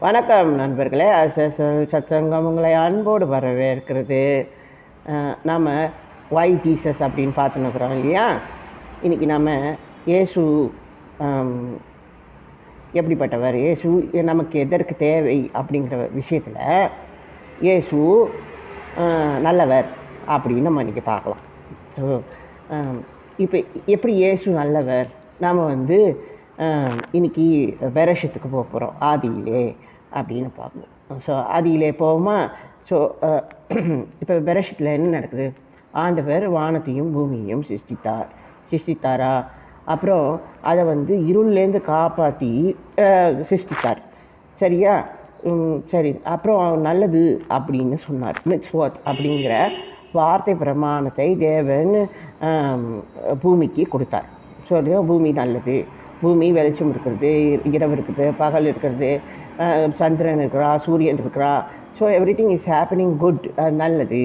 வணக்கம் நண்பர்களே. சத்சங்கம் உங்களை அன்போடு வரவேற்கிறது. நாம் ஒய் ஜீசஸ் அப்படின்னு பார்த்துன்னுக்குறோம் இல்லையா. இன்றைக்கி நம்ம இயேசு எப்படிப்பட்டவர், இயேசு நமக்கு எதற்கு தேவை அப்படிங்கிற விஷயத்தில் இயேசு நல்லவர் அப்படின்னு நம்ம இன்றைக்கி பார்க்கலாம். ஸோ இப்போ எப்படி இயேசு நல்லவர், நாம் இன்றைக்கி பெரஷத்துக்கு போக போகிறோம், ஆதியிலே அப்படின்னு பார்க்கணும். ஸோ ஆதியிலே போவோமா. ஸோ இப்போ பெரஷத்தில் என்ன நடக்குது? ஆண்டவர் வானத்தையும் பூமியையும் சிருஷ்டித்தாரா, அப்புறம் அதை இருள்லேருந்து காப்பாற்றி சிருஷ்டித்தார். சரியா? சரி. அப்புறம் நல்லது அப்படின்னு சொன்னார். மிட்ஸ்வர்த் அப்படிங்கிற வார்த்தை பிரமாணத்தை தேவன் பூமிக்கு கொடுத்தார். ஸோ பூமி நல்லது, பூமி வெளிச்சம் இருக்கிறது, இரவு இருக்குது, பகல் இருக்கிறது, சந்திரன் இருக்கிறா, சூரியன் இருக்கிறா. So every thing is happening good. நல்லது,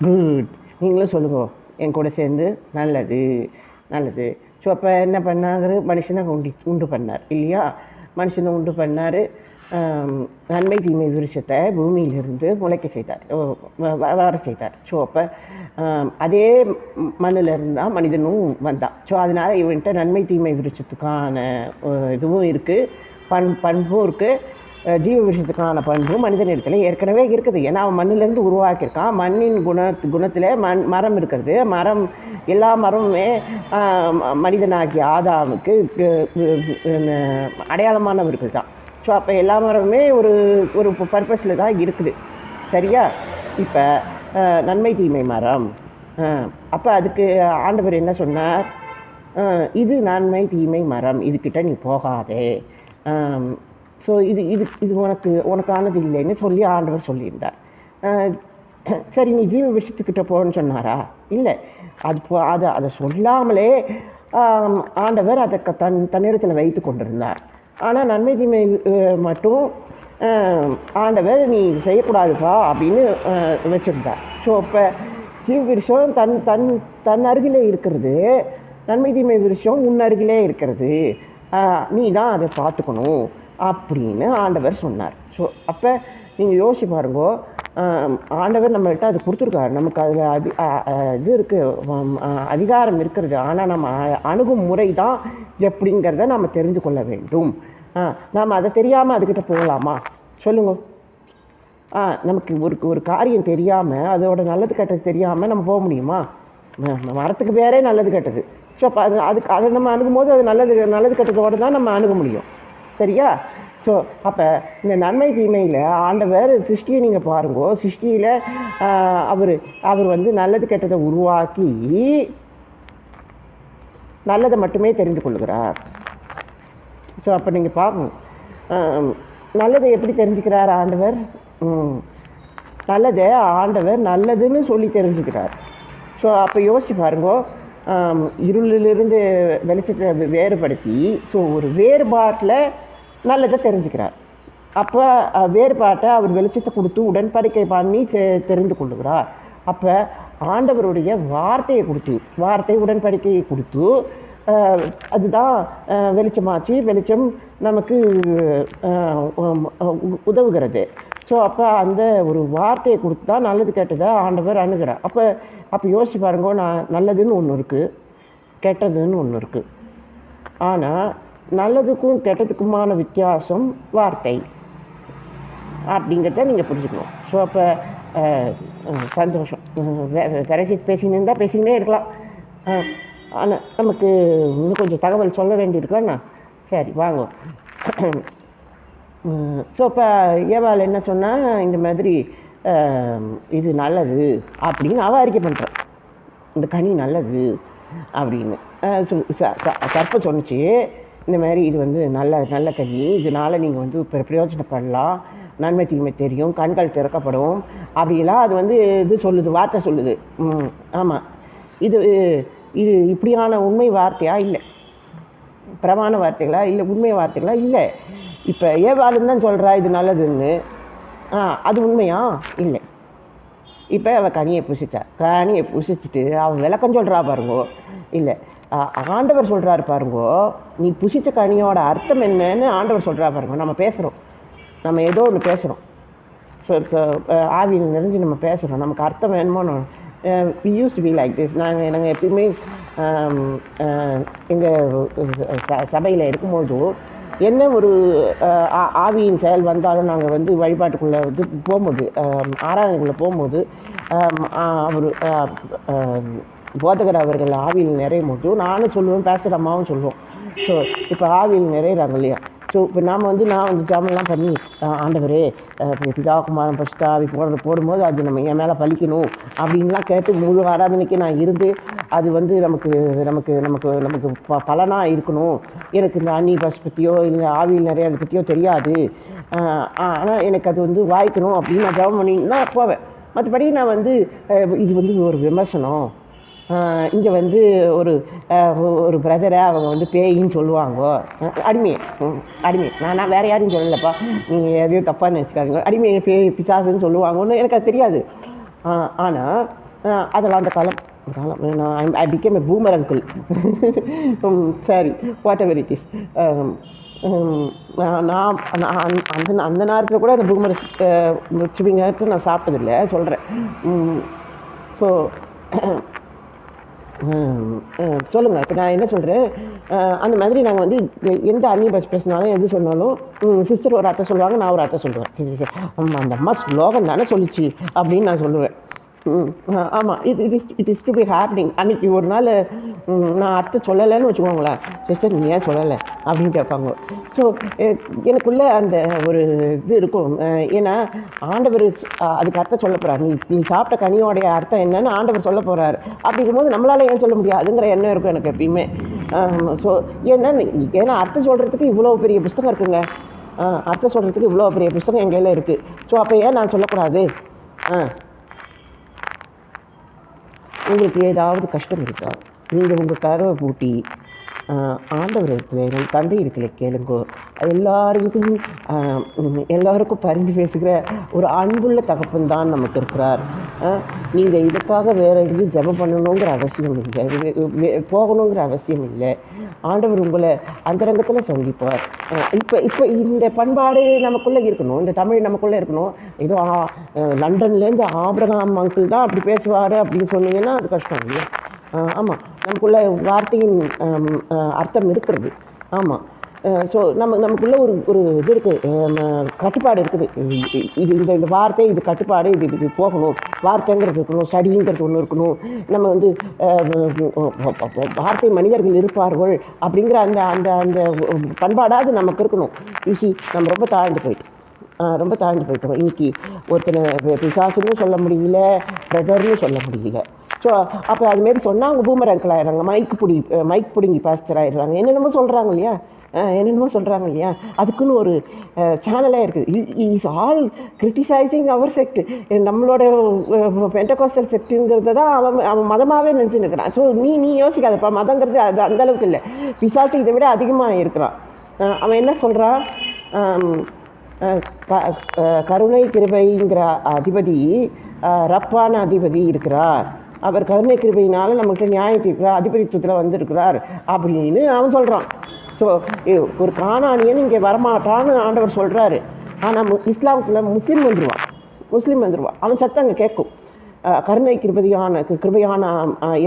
குட். நீங்களும் சொல்லுங்க என் கூட சேர்ந்து, நல்லது நல்லது. ஸோ அப்போ என்ன பண்ணாரு? மனுஷனை உண்டு பண்ணார் இல்லையா. மனுஷனை உண்டு பண்ணார். நன்மை தீமை விருட்சத்தை பூமியிலிருந்து முளைக்க செய்தார், வளர செய்தார். ஸோ அப்போ அதே மண்ணிலிருந்து தான் மனிதனும் வந்தான். ஸோ அதனால் இவன்கிட்ட நன்மை தீமை விருட்சத்துக்கான இதுவும் இருக்குது, பண்பும் இருக்குது. ஜீவ விஷயத்துக்கான பண்பும் மனிதன் இடத்துல ஏற்கனவே இருக்குது. ஏன்னா அவன் மண்ணிலேருந்து உருவாக்கியிருக்கான். மண்ணின் குணத்தில் மரம் இருக்கிறது. எல்லா மரமுமே மனிதனாகிய ஆதாமுக்கு அடையாளமானவர்கள் தான். ஸோ அப்போ எல்லா மரமுமே ஒரு பர்பஸில் தான் இருக்குது. சரியா? இப்போ நன்மை தீமை மரம். அப்போ அதுக்கு ஆண்டவர் என்ன சொன்னார்? இது நன்மை தீமை மரம், இதுக்கிட்ட நீ போகாதே. ஸோ இது உனக்கானது இல்லைன்னு சொல்லி ஆண்டவர் சொல்லியிருந்தார். சரி, நீ ஜீவ விஷயத்துக்கிட்ட போகணுன்னு சொன்னாரா? இல்லை. அதை சொல்லாமலே ஆண்டவர் அதை தன்னிடத்தில் வைத்து கொண்டிருந்தார். ஆனால் நன்மை தீமை மட்டும் ஆண்டவர் நீ செய்யக்கூடாதுப்பா அப்படின்னு வச்சுருந்தார். ஸோ இப்போ ஜீவ விருஷம் தன் அருகிலே இருக்கிறது, நன்மை தீமை விருஷம் உன் அருகிலே இருக்கிறது, நீ தான் அதை பார்த்துக்கணும் அப்படின்னு ஆண்டவர் சொன்னார். ஸோ அப்போ நீங்கள் யோசிச்சு பாருங்கோ, ஆண்டவர் நம்மள்கிட்ட அது கொடுத்துருக்காரு, நமக்கு அதில் இது இருக்குது, அதிகாரம் இருக்கிறது. ஆனால் நம்ம அணுகும் முறை தான் எப்படிங்கிறத நம்ம தெரிந்து கொள்ள வேண்டும். நாம் அதை தெரியாமல் அதுக்கிட்ட போகலாமா? சொல்லுங்க. நமக்கு ஒரு காரியம் தெரியாமல், அதோட நல்லது கெட்டது தெரியாமல் நம்ம போக முடியுமா? மரத்துக்கு வேறே நல்லது கெட்டது. ஸோ அப்போ அதை நம்ம அணுகும் போது அது நல்லது கெட்டதோடு தான் நம்ம அணுக முடியும். சரியா? ஸோ அப்போ இந்த நன்மை தீமையில் ஆண்டவர் சிருஷ்டியை நீங்கள் பாருங்கோ. சிருஷ்டியில் அவர் நல்லது கெட்டதை உருவாக்கி நல்லதை மட்டுமே தெரிந்து கொள்கிறார். ஸோ அப்போ நீங்கள் பார்க்கணும், நல்லதை எப்படி தெரிஞ்சுக்கிறார் ஆண்டவர்? நல்லதை ஆண்டவர் நல்லதுன்னு சொல்லி தெரிஞ்சுக்கிறார். ஸோ அப்போ யோசிச்சு பாருங்கோ, இருளிலிருந்து வெளிச்சத்தை வேறுபடுத்தி, ஸோ ஒரு வேறுபாட்டில் நல்லதை தெரிஞ்சுக்கிறார். அப்போ வேறுபாட்டை அவர் வெளிச்சத்தை கொடுத்து உடன்படிக்கை பண்ணி தெரிந்து கொள்ளுகிறார். அப்போ ஆண்டவருடைய வார்த்தை உடன்படிக்கையை கொடுத்து அதுதான் வெளிச்சமாச்சு. வெளிச்சம் நமக்கு உதவுகிறது. ஸோ அப்போ அந்த ஒரு வார்த்தையை கொடுத்து தான் நல்லது கெட்டதை ஆண்டவர் அணுகிறார். அப்போ யோசிச்சு பாருங்க, நல்லதுன்னு ஒன்று இருக்குது, கெட்டதுன்னு ஒன்று இருக்குது. ஆனால் நல்லதுக்கும் கெட்டதுக்குமான வித்தியாசம் வார்த்தை அப்படிங்கிறத நீங்கள் புரிஞ்சுக்கணும். ஸோ அப்போ சந்தோஷம். பேசிக்கிட்டே இருக்கலாம். ஆனால் நமக்கு இன்னும் கொஞ்சம் தகவல் சொல்ல வேண்டியிருக்காண்ணா. சரி, வாங்க. ஸோ இப்போ ஏவாள் என்ன சொன்னால், இந்த மாதிரி இது நல்லது அப்படின்னு அவள் அறிக்கை பண்ணுறான். இந்த கனி நல்லது அப்படின்னு சர்ப்பம் சொன்னிச்சு. இந்த மாதிரி இது நல்ல கனி, இதனால் நீங்கள் பிரயோஜனப்படலாம், நன்மை தீமை தெரியும், கண்கள் திறக்கப்படும் அப்படிலாம் அது இது சொல்லுது, வார்த்தை சொல்லுது. ஆமாம். இது இப்படியான உண்மை வார்த்தையா? இல்லை. பிரமாண வார்த்தைகளா? இல்லை. உண்மை வார்த்தைகளா? இல்லை. இப்போ ஏவாளுன்னு தான் சொல்கிறா இது நல்லதுன்னு. அது உண்மையா? இல்லை. இப்போ அவள் கனியை புசிச்சுட்டு அவன் விளக்கம் சொல்கிறா பாருங்கோ. இல்லை, ஆண்டவர் சொல்கிறாரு பாருங்கோ, நீ புசித்த கனியோட அர்த்தம் என்னன்னு ஆண்டவர் சொல்கிறா பாருங்க. நம்ம பேசுகிறோம், நம்ம ஏதோ ஒன்று பேசுகிறோம், ஆவியில் நிறைஞ்சு நம்ம பேசுகிறோம், நமக்கு அர்த்தம் வேணுமோன்னு use to be like this. நாங்கள் எப்பயுமே எங்கள் சபையில் இருக்கும்போது என்ன ஒரு ஆவியின் செயல் வந்தாலும் நாங்கள் வந்து வழிபாட்டுக்குள்ளே வந்து போகும்போது, ஆராதனைக்குள்ளே போகும்போது, அவர் போதகர் அவர்கள் ஆவியில் நிறையும் போது நானும் சொல்லுவேன், பேசுகிற அம்மாவும் சொல்லுவோம். ஸோ இப்போ ஆவியில் நிறையிறாங்க இல்லையா? ஸோ இப்போ நான் வந்து ஜாமெல்லாம் பண்ணி, ஆண்டவரே பிதா குமாரன் பரிசுத்த ஆவி போடும்போது அது நம்ம என் மேலே பலிக்கணும் அப்படின்லாம் கேட்டு முழு ஆராதனைக்கு நான் இருந்து அது வந்து நமக்கு நமக்கு நமக்கு நமக்கு பலனாக இருக்கணும். எனக்கு இந்த அன்னி பஸ் பற்றியோ இல்லை ஆவியில் நிறைய அதை பற்றியோ தெரியாது, ஆனால் எனக்கு அது வந்து வாய்க்கணும் அப்படின்னு நான் ஜெபம் பண்ணினா போவேன். மற்றபடி நான் வந்து இது வந்து ஒரு விமர்சனம், இங்கே வந்து ஒரு பிரதரை அவங்க வந்து பேயின்னு சொல்லுவாங்க, அடிமையை நான் வேறு யாரையும் சொல்லலப்பா, நீங்கள் எதையும் தப்பாக நினச்சிக்காதீங்க, அடிமையை பேய் பிசாசுன்னு சொல்லுவாங்கன்னு எனக்கு அது தெரியாது. ஆனால் அதெல்லாம் அந்த காலம் நான் I became a boomer uncle. சரி, வாட் எவர் இட் இஸ். நான் அந்த நேரத்தில் கூட அந்த பூமர் சிவிங்கத்தை நான் சாப்பிட்டதில்லை, சொல்கிறேன். ஸோ சொல்லுங்கள். இப்போ நான் என்ன சொல்கிறேன், அந்த மாதிரி நாங்கள் வந்து எந்த அன்னி பஸ் பேசினாலும் எது சொன்னாலும் சிஸ்டர் ஒரு அர்த்தம் சொல்லுவாங்க, நான் ஒரு அர்த்தம் சொல்லுவேன். சரி அந்த அம்மா ஸ்லோகம் தானே சொல்லிச்சு அப்படின்னு நான் சொல்லுவேன். ஆமாம், it is to be happening. அன்றைக்கி ஒரு நாள் நான் அர்த்தம் சொல்லலைன்னு வச்சுக்கோங்களேன், சிஸ்டர் நீ ஏன் சொல்லலை அப்படின்னு கேட்பாங்க. ஸோ எனக்குள்ளே அந்த ஒரு இது இருக்கும். ஏன்னா ஆண்டவர் அதுக்கு அர்த்தம் சொல்ல போகிறார், நீ சாப்பிட்ட கனியோடைய அர்த்தம் என்னன்னு ஆண்டவர் சொல்ல போகிறார். அப்படிங்கும்போது நம்மளால் ஏன் சொல்ல முடியாதுங்கிற எண்ணம் இருக்கும் எனக்கு எப்பயுமே. ஸோ ஏன்னா அர்த்தம் சொல்கிறதுக்கு இவ்வளோ பெரிய புஸ்தகம் இருக்குங்க, அர்த்தம் சொல்கிறதுக்கு இவ்வளோ பெரிய புஸ்தகம் என் கையில் இருக்குது. ஸோ அப்போ ஏன் நான் சொல்லக்கூடாது? உங்களுக்கு ஏதாவது கஷ்டம் இருக்கா? நீங்கள் உங்கள் கதவை பூட்டி ஆண்டவர் இடத்துல தந்தை இடத்துல கேளுங்கோ. எல்லாருக்கும் பரிந்து பேசுகிற ஒரு அன்புள்ள தகப்பன் தான் நமக்கு இருக்கிறார். நீங்கள் இதுக்காக வேற எங்கேயும் ஜெபம் பண்ணணுங்கிற அவசியம் இல்லை, போகணுங்கிற அவசியம் இல்லை. ஆண்டவர் உங்களை அந்தரங்கத்தில் சந்திப்பார். இப்போ இந்த பண்பாடு நமக்குள்ளே இருக்கணும், இந்த தமிழ் நமக்குள்ளே இருக்கணும். ஏதோ லண்டன்லேருந்து ஆபிரகாம் அங்கிள் தான் அப்படி பேசுவார் அப்படின்னு சொன்னீங்கன்னா அது கஷ்டம் இல்லையா? ஆமாம், நமக்குள்ள வார்த்தையின் அர்த்தம் இருக்கிறது. ஆமாம். ஸோ நமக்குள்ளே ஒரு இது இருக்குது, கட்டுப்பாடு இருக்குது. இந்த வார்த்தை, இது கட்டுப்பாடு, இது போகணும், வார்த்தைங்கிறது இருக்கணும், ஸ்டடிங்கிறது ஒன்று இருக்கணும். நம்ம வந்து வார்த்தை மனிதர்கள் இருப்பார்கள் அப்படிங்கிற அந்த அந்த அந்த பண்பாடாவது நமக்கு இருக்கணும். நம்ம ரொம்ப தாழ்ந்து போயிட்டோம். இன்னைக்கு ஒருத்தனை பிசாசுன்னு சொல்ல முடியல, பிரதர்னு சொல்ல முடியல. ஸோ அப்போ அதுமாரி சொன்னால் அவங்க பூமர் அங்கிள் ஆகிடுறாங்க, மைக் பிடிங்கி பாஸ்டர் ஆகிடுறாங்க, என்னென்னமோ சொல்கிறாங்க இல்லையா? அதுக்குன்னு ஒரு சேனலே இருக்குது. Is all criticising our sect. நம்மளோட பெண்டகோஸ்டல் செக்ட்டுங்கிறத தான் அவன் மதமாகவே நினச்சின்னு இருக்கிறான். ஸோ நீ யோசிக்காதப்பா, மதங்கிறது அது அந்தளவுக்கு இல்லை, பிசாசு இதை விட அதிகமாக இருக்கிறான். அவன் என்ன சொல்கிறான், கருணை கிருபைங்கிற அதிபதி ரப்பான அதிபதி இருக்கிறார், அவர் கருணை கிருபையினால் நம்மகிட்ட நியாயத்திற்கு அதிபதித்துவத்தில் வந்திருக்கிறார் அப்படின்னு அவன் சொல்கிறான். ஸோ ஒரு கானானியன் இங்கே வரமாட்டான்னு ஆண்டவர் சொல்கிறாரு. ஆனால் இஸ்லாமுக்குள்ள முஸ்லீம் வந்துடுவான், அவன் சத்தம் அங்கே கேட்கும். கருணை கிருபையான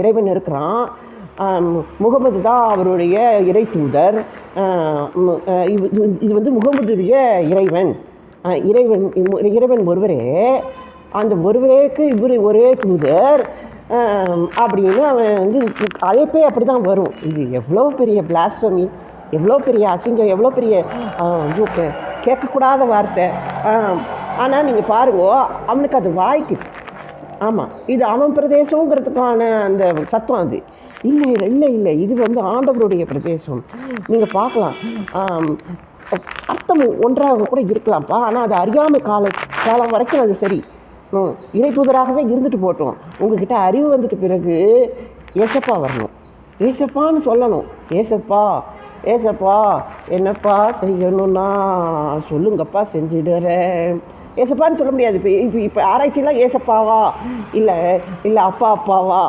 இறைவன் இருக்கிறான், முகமது தான் அவருடைய இறை தூதர், இது வந்து முகமதுடைய இறைவன் ஒருவரே, அந்த ஒருவரேக்கு இவர் ஒரே தூதர் அப்படின்னு அவன் வந்து அழைப்பே அப்படி தான் வரும். இது எவ்வளோ பெரிய பிளாஸ்பமி, எவ்வளோ பெரிய அசிங்கம், எவ்வளோ பெரிய கேட்கக்கூடாத வார்த்தை. ஆனால் நீங்கள் பாருங்க, அவனுக்கு அது வாய்க்குது. ஆமாம், இது அவன் பிரதேசங்கிறதுக்கான அந்த சத்தம் அது இல்லை, இது வந்து ஆண்டவருடைய பிரதேசம். நீங்கள் பார்க்கலாம், அர்த்தம் ஒன்றாக கூட இருக்கலாம்ப்பா, ஆனால் அது அறியாமை காலம் வரைக்கும் அது சரி. இறை தூதராகவே இருந்துட்டு போட்டோம். உங்ககிட்ட அறிவு வந்துட்டு பிறகு ஏசப்பா வரணும், ஏசப்பான்னு சொல்லணும். ஏசப்பா என்னப்பா செய்யணும்னா சொல்லுங்கப்பா, செஞ்சிடுறேன். ஏசப்பான்னு சொல்ல முடியாது. இப்போ ஆராய்ச்சிலாம் ஏசப்பாவா இல்லை அப்பாவா,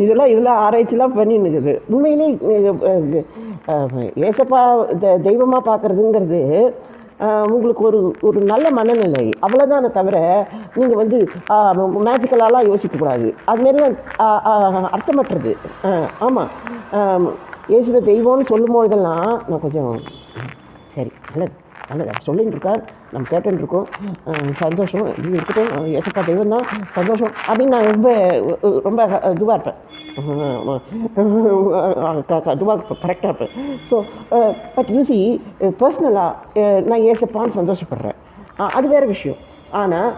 இதெல்லாம் ஆராய்ச்சிலாம் பண்ணின்னு இருக்குது. உண்மையிலே ஏசப்பா தெய்வமாக பார்க்குறதுங்கிறது உங்களுக்கு ஒரு ஒரு நல்ல மனநிலை, அவ்வளோதானே தவிர நீங்கள் வந்து மேஜிக்கலாலாம் யோசிக்கக்கூடாது. அதுமாரிலாம் அர்த்தமற்றது. ஆமாம், இயேசுவை தெய்வம்னு சொல்லும்போதெல்லாம் நான் கொஞ்சம் சரி நல்லது நல்லது சொல்லின்னு இருக்கார், நம்ம கேட்டுன்னு இருக்கோம், சந்தோஷம், இது இருக்கட்டும், ஏசப்பா தெய்வம் தான், சந்தோஷம் அப்படின்னு நான் ரொம்ப ரொம்ப இதுவாக இருப்பேன், இதுவாக கரெக்டாக இருப்பேன். ஸோ பட் யூசி பர்சனலாக நான் ஏசப்பான்னு சந்தோஷப்படுறேன், அது வேறு விஷயம். ஆனால்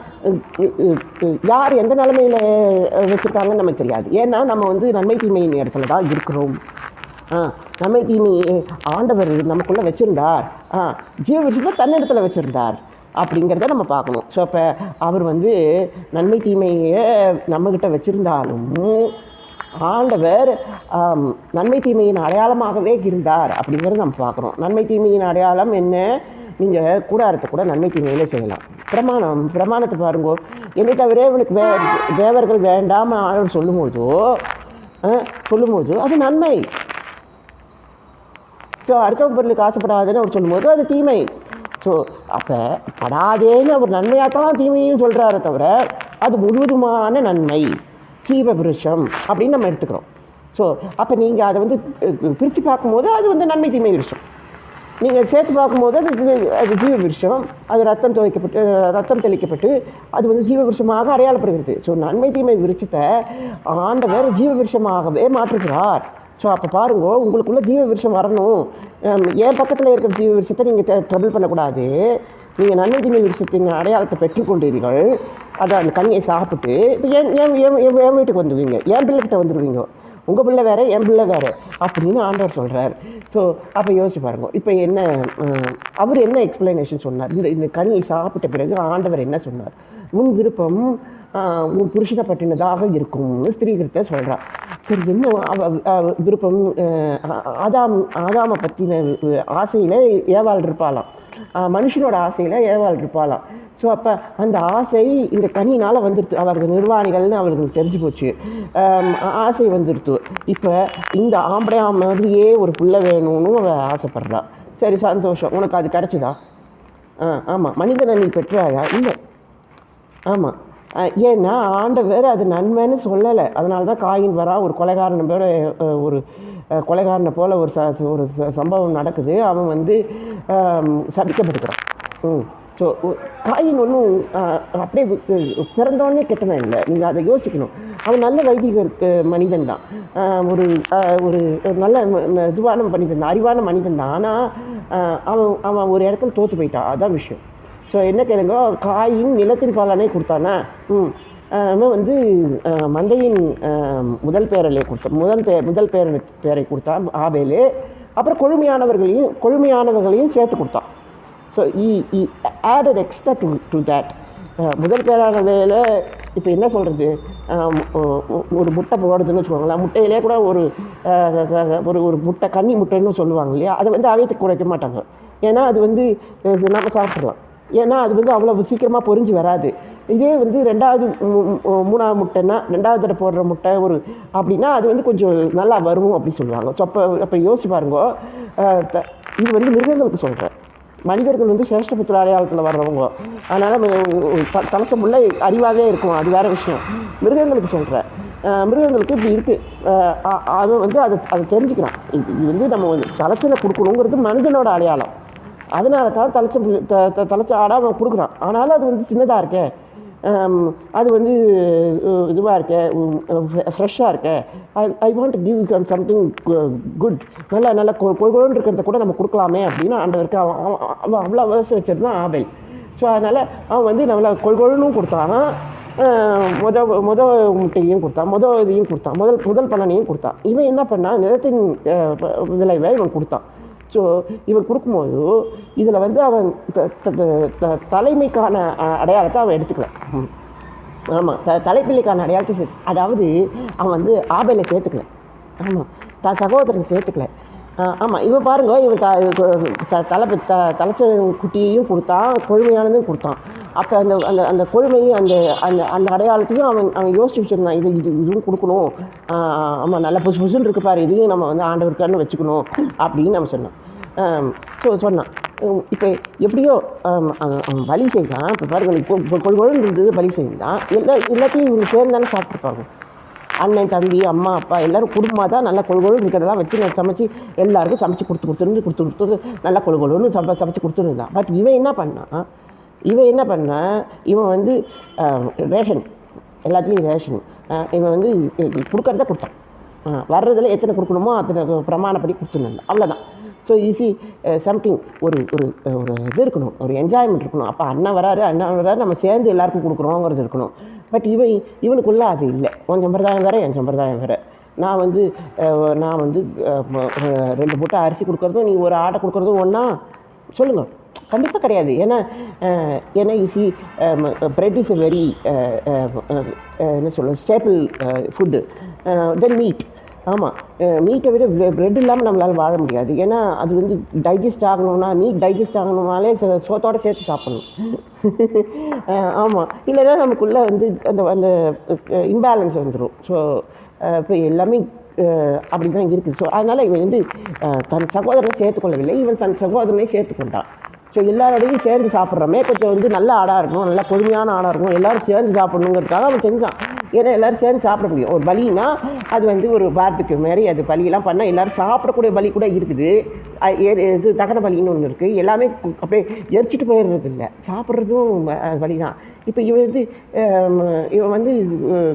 யார் எந்த நிலைமையில் வச்சுருக்காங்கன்னு நமக்கு தெரியாது. ஏன்னா நம்ம வந்து நன்மை தீமையின் இடத்துல தான் இருக்கிறோம். நன்மை தீமை ஆண்டவர் நமக்குள்ளே வச்சுருந்தார், ஜீவ விருட்சத்தை தன்னிடத்தில் வச்சுருந்தார் அப்படிங்கிறத நம்ம பார்க்கணும். ஸோ இப்போ அவர் வந்து நன்மை தீமையை நம்மக்கிட்ட வச்சுருந்தாலும் ஆண்டவர் நன்மை தீமையின் அடையாளமாகவே இருந்தார் அப்படிங்கிறத நம்ம பார்க்குறோம். நன்மை தீமையின் அடையாளம் என்ன? நீங்கள் கூடாரத்தை கூட நன்மை தீமையிலே செய்யலாம். பிரமாணத்தை பாருங்கோ, என்னை தவிர இவனுக்கு தேவர்கள் வேண்டாம் ஆண்டவர் சொல்லும்போது அது நன்மை. ஸோ அடுத்தவங்க பொருளுக்கு ஆசைப்படாதுன்னு அவர் சொல்லும்போது அது தீமை. ஸோ அப்போ படாதேன்னு அவர் நன்மையாகத்தான் தீமையும் சொல்கிறாரு தவிர அது முழுவதுமான நன்மை, ஜீவ விருட்சம் அப்படின்னு நம்ம எடுத்துக்கிறோம். ஸோ அப்போ நீங்கள் அதை வந்து பிரித்து பார்க்கும்போது அது வந்து நன்மை தீமை விருட்சம். நீங்கள் சேர்த்து பார்க்கும்போது அது ஜீவ விருட்சம், அது ரத்தம் தெளிக்கப்பட்டு அது வந்து ஜீவ விருட்சமாக அடையாளப்படுகிறது. ஸோ நன்மை தீமை விருட்சத்தை ஆண்டவர் ஜீவ விருட்சமாகவே மாற்றுகிறார். ஸோ அப்போ பாருங்க, உங்களுக்குள்ளே ஜீவ விருட்சம் வரணும். என் பக்கத்தில் இருக்கிற ஜீவ விருட்சத்தை நீங்கள் ட்ரபிள் பண்ணக்கூடாது. நீங்கள் நன்மை தீமை விருட்சத்தின் அடையாளத்தை பெற்றுக்கொண்டீர்கள், அதை அந்த கனியை சாப்பிட்டு இப்போ என் வீட்டுக்கு வந்துடுவீங்க, என் பிள்ளைகிட்ட வந்துடுவீங்க, உங்கள் பிள்ளை வேறு என் பிள்ளை வேறு அப்படின்னு ஆண்டவர் சொல்கிறார். ஸோ அப்போ யோசிச்சு பாருங்க, இப்போ என்ன அவர் என்ன எக்ஸ்பிளனேஷன் சொன்னார்? இந்த கனியை சாப்பிட்ட பிறகு ஆண்டவர் என்ன சொன்னார்? உன் விருப்பம் உன் புருஷனை பற்றினதாக இருக்கும்னு ஸ்திரீகிட்ட சொல்கிறார். சரி, என்ன விருப்பம்? ஆதாமை பற்றின ஆசையில் ஏவாள் இருப்பாளாம், மனுஷனோட ஆசையில் ஏவாள் இருப்பாளாம். ஸோ அப்போ அந்த ஆசை இந்த கனினால் வந்துடுது, அவர்கள் நிர்வாணிகள்னு அவர்களுக்கு தெரிஞ்சு போச்சு, ஆசை வந்துடுத்து. இப்போ இந்த ஆம்படையா மாதிரியே ஒரு பிள்ளை வேணும்னு அவள் ஆசைப்படுறா. சரி, சந்தோஷம், உனக்கு அது கிடச்சிதா? ஆமாம். மனிதனை நீ பெற்றாயா? இல்லை. ஆமாம். ஏன்னா ஆண்டவர் அது நன்மைன்னு சொல்லலை. அதனால தான் காயின் வரா, ஒரு கொலைகாரனை போல ஒரு கொலைகாரனை போல் ஒரு சம்பவம் நடக்குது. அவன் வந்து சபிக்கப்படுகிறான். ஸோ காயின் ஒன்றும் அப்படியே பிறந்தோடனே கெட்டவன் இல்லை, நீங்கள் அதை யோசிக்கணும். அவன் நல்ல வைதிக மனிதன் தான், ஒரு ஒரு நல்ல இதுவான மனிதன் தான், அறிவான மனிதன் தான். ஆனால் அவன் ஒரு இடத்துல தோற்று போயிட்டான், அதுதான் விஷயம். ஸோ என்ன கேளுங்க, காயின் நிலத்தின் பலனை கொடுத்தானா? அவன் வந்து மந்தையின் முதல் பேரை கொடுத்தான் ஆபேலு. அப்புறம் கொழுமையானவர்களையும் சேர்த்து கொடுத்தான். So he added extra to that. முதல் பேரான வேலை இப்போ என்ன சொல்கிறது, ஒரு முட்டை போடுறதுன்னு வச்சுக்கோங்களேன், முட்டையிலே கூட ஒரு முட்டை கன்னி முட்டைன்னு சொல்லுவாங்க இல்லையா, அதை வந்து அவையத்துக்கு குறைக்க மாட்டாங்க. ஏன்னா அது வந்து நம்ம சாப்பிட்றலாம், ஏன்னா அது வந்து அவ்வளோ சீக்கிரமாக பொரிஞ்சு வராது. இதே வந்து மூணாவது முட்டைன்னா, ரெண்டாவது தடவை போடுற முட்டை அப்படின்னா அது வந்து கொஞ்சம் நல்லா வரும் அப்படின்னு சொல்லுவாங்க. ஸோ அப்போ யோசிச்சு பாருங்க, இது வந்து மிருகங்களுக்கு சொல்கிறேன். மனிதர்கள் வந்து சேஷ்டபுத்திர அடையாளத்தில் வர்றவங்க, அதனால் தலைச்சமுள்ள அறிவாகவே இருக்கும், அது வேறு விஷயம். மிருகங்களுக்கு சொல்கிறேன், மிருகங்களுக்கு இப்படி இருக்குது, அது வந்து அதை தெரிஞ்சுக்கிறான். இது வந்து நம்ம தலைச்சலை கொடுக்கணுங்கிறது மனிதனோட அடையாளம். அதனால தான் தலைச்ச ஆடாக அவன் கொடுக்குறான். ஆனாலும் அது வந்து சின்னதாக இருக்கே, அது வந்து இதுவாக இருக்கே, ஃப்ரெஷ்ஷாக இருக்கே, I want to give something good, நல்லா கொள்கொழுன்னு இருக்கிறத கூட நம்ம கொடுக்கலாமே அப்படின்னு ஆண்டவருக்கு அவன் அவ்வளோ அவசியம் வச்சிருந்தான் ஆபேல். ஸோ அதனால் அவன் வந்து நம்மளை கொள்கொழுன்னு கொடுத்தான், முத முட்டையும் கொடுத்தான், இதையும் கொடுத்தான், முதல் பலனையும் கொடுத்தான். இவன் என்ன பண்ணான், நிலத்தின் விளைவை இவன் கொடுத்தான். ஸோ இவன் கொடுக்கும்போது இதில் வந்து அவன் தலைமைக்கான அடையாளத்தை அவன் எடுத்துக்கல. ஆமாம், தலைப்பிள்ளைக்கான அடையாளத்தை அதாவது அவன் வந்து ஆபேலை சேர்த்துக்கல. ஆமாம், சகோதரனை சேர்த்துக்கல. ஆமாம், இவன் பாருங்க, இவன் தலைச்ச குட்டியையும் கொடுத்தான், கொழுமையானதையும் கொடுத்தான். அப்போ அந்த கொழுமையும் அந்த அடையாளத்தையும் அவன் யோசிச்சு வச்சுருந்தான், இதுவும் கொடுக்கணும். ஆமாம், நல்லா புதுசுன்னு இருக்கு பாரு, இதையும் நம்ம வந்து ஆண்டவருக்கான்னு வச்சுக்கணும் அப்படின்னு நம்ம சொன்னோம். ஸோ சொன்னான். இப்போ எப்படியோ அவன் பலி செய்தான். இப்போ பாருங்கள், இப்போ கொள்கொழுன்னு இருந்தது, பலி செய்தான். எல்லாத்தையும் இவங்க சேர்ந்து தானே சாப்பிட்ருப்பாங்க. அண்ணன், தம்பி, அம்மா, அப்பா எல்லோரும் குடும்பமாக தான் நல்லா கொள்கொழு இருக்கிறதெல்லாம் வச்சு நான் சமைச்சு எல்லாருக்கும் சமைச்சு கொடுத்து நல்லா கொள்கொழுன்னு சமைச்சு கொடுத்துருந்தான். பட் இவன் என்ன பண்ணான், இவன் வந்து ரேஷன், எல்லாத்துலேயும் ரேஷன் இவன் வந்து கொடுக்கறத கொடுத்தான். வர்றதில் எத்தனை கொடுக்கணுமோ அத்தனை பிரமாணப்படி கொடுத்துருந்தான். அவ்வளோதான். ஸோ ஈஸி சம்திங் ஒரு ஒரு ஒரு இது இருக்கணும், ஒரு என்ஜாய்மெண்ட் இருக்கணும். அப்போ அண்ணன் வராரு நம்ம சேர்ந்து எல்லாருக்கும் கொடுக்குறோங்கிறது இருக்கணும். பட் இவனுக்குள்ளே அது இல்லை. உன் சம்பிரதாயம் வேறு, என் சம்பிரதாயம் வேறு. நான் வந்து 2 மூட்டை அரிசி கொடுக்குறதும் நீ ஒரு ஆட்டை கொடுக்குறதும் ஒன்றா? சொல்லுங்கள். கண்டிப்பாக கிடையாது. ஏன்னா you see bread is a very என்ன சொல்ல ஸ்டேபிள் ஃபுட்டு தென் மீட். ஆமாம், மீட்டை விட பிரெட் இல்லாமல் நம்மளால் வாழ முடியாது. ஏன்னா அது வந்து டைஜஸ்ட் ஆகணும்னா, மீட் டைஜஸ்ட் ஆகணும்னாலே சோத்தோடு சேர்த்து சாப்பிடணும். ஆமாம், இல்லைன்னா நமக்குள்ளே வந்து அந்த இம்பேலன்ஸ் வந்துடும். ஸோ இப்போ எல்லாமே அப்படி தான் இருக்குது. ஸோ அதனால் இவன் வந்து தன் சகோதரனை சேர்த்துக்கொள்ளவில்லை, இவன் தன் சகோதரனை சேர்த்துக்கொண்டான். ஸோ எல்லாரோடையும் சேர்ந்து சாப்பிட்றோமே, கொஞ்சம் வந்து நல்ல ஆடாக இருக்கணும், நல்லா கொழுமையான ஆடாக இருக்கணும், எல்லோரும் சேர்ந்து சாப்பிடணுங்கிறதுக்காக அவன் செஞ்சான். ஏன்னா எல்லோரும் சேர்ந்து சாப்பிட முடியும். ஒரு பலினா அது வந்து ஒரு பார்பிக்யூ மாதிரி, அது பலியெல்லாம் பண்ணால் எல்லோரும் சாப்பிடக்கூடிய பலி கூட இருக்குது. இது தகன பலின்னு ஒன்று இருக்குது. எல்லாமே அப்படியே எரிச்சிட்டு போயிடுறது இல்லை, சாப்பிட்றதும் பலி தான். இப்போ இவன் வந்து